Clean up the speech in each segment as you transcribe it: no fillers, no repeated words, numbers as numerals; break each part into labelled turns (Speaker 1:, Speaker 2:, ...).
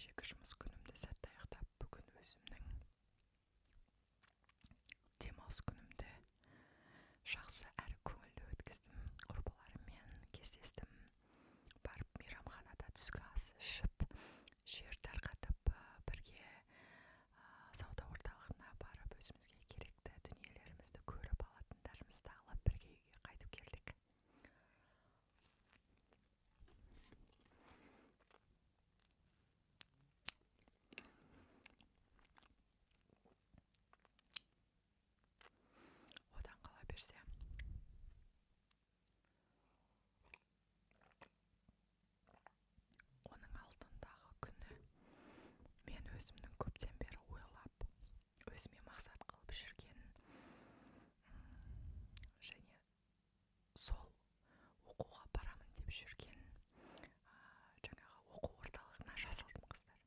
Speaker 1: кешегі жұмыс күнімді сәтті аяқтап, бүгін өзімнің демалыс күнімді жақсы әрі көңілді өткіздім. Құрбыларыммен кездестім. Барып мейрамханада түскі ас ішіп, жер тарқатып, бірге сауда орталығына барып, өзімізге керекті дүниелерімізді көріп, алатындарымызды алып, бірге үйге қайтып келдік. Одан қала берсе, оның алдындағы күні мен өзімнің көптен бері ойлап, өзіме мақсат қылып жүрген және сол оқуға барамын деп жүрген жаңағы оқу орталығына жазылдым, қыздар.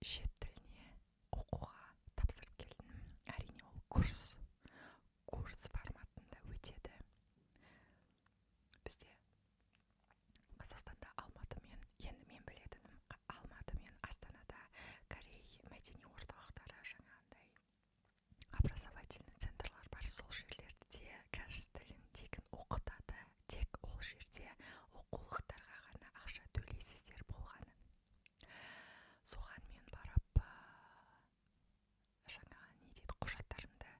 Speaker 1: Шет тіліне оқуға тапсырып келдім. Әрине, ол курс форматында өтеді. Бізде Қазақстанда енді мен білетінім, Алматы мен Астанада Корей мәдени орталықтары, жаңағындай образовательный центрлар бар. Сол жерлерде кәріс тілін тегін оқытады. Тек ол жерде оқулықтарға ғана ақша төлейсіздер болғаны. Соған мен барып, құжаттарымды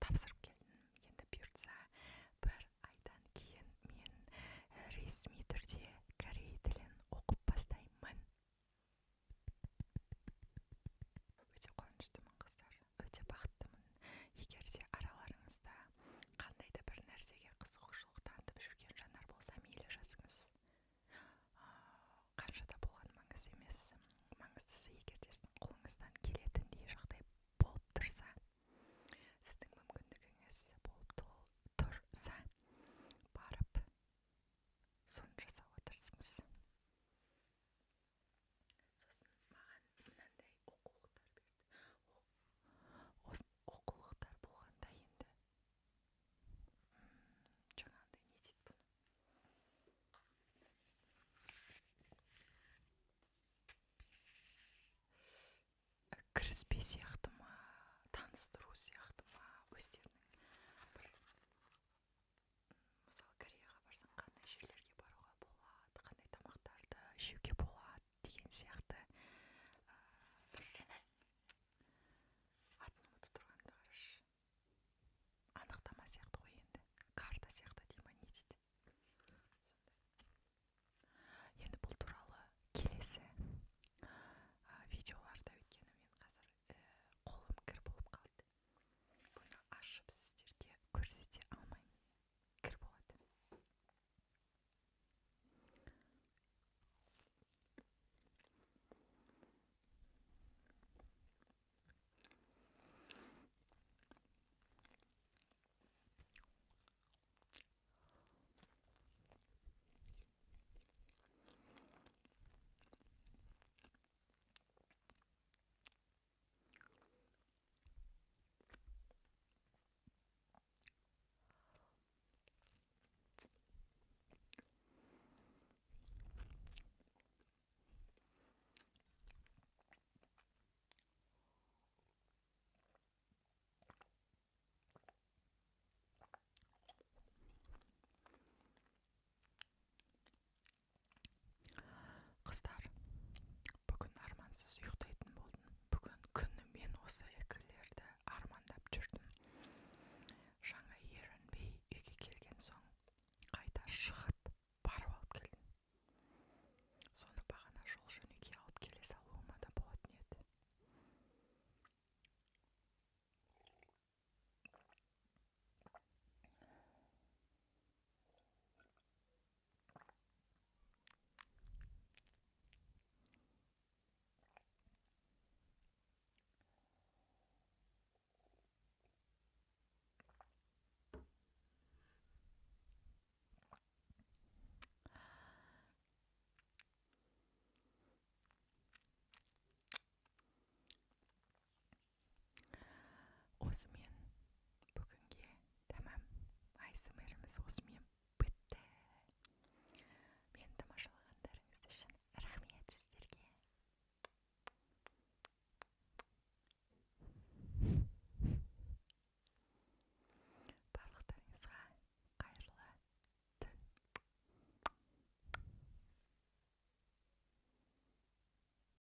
Speaker 1: тапсырып келдім. Енді бұйыртса, бір айдан кейін мен ресми түрде корей тілін оқып бастаймын. Өте қуаныштымын, қыздар. Өте бақыттымын. Егер де араларыңызда қандай да бір нәрсеге қызығушылық танытып жүрген жандар болса, мейлі жазыңыз. Қаншада болған маңызды емес. Маңыздысы, егер де сіздің қолыңыздан келетіндей жағдай болып тұрса, сіздің мүмкіндігіңіз болып тұрса, барып соны жасауға тырысыңыз. Сосын маған мынандай оқулықтар берді. Оқулықтар болғанда енді жаңағындай не дейді бұны? Кіріспе сияқты ма, таныстыру сияқты ма, өздерінің бір, мысалы, Кореяға барсаң, қандай жерлерге баруға болады, қандай тамақтарды жеуге болады,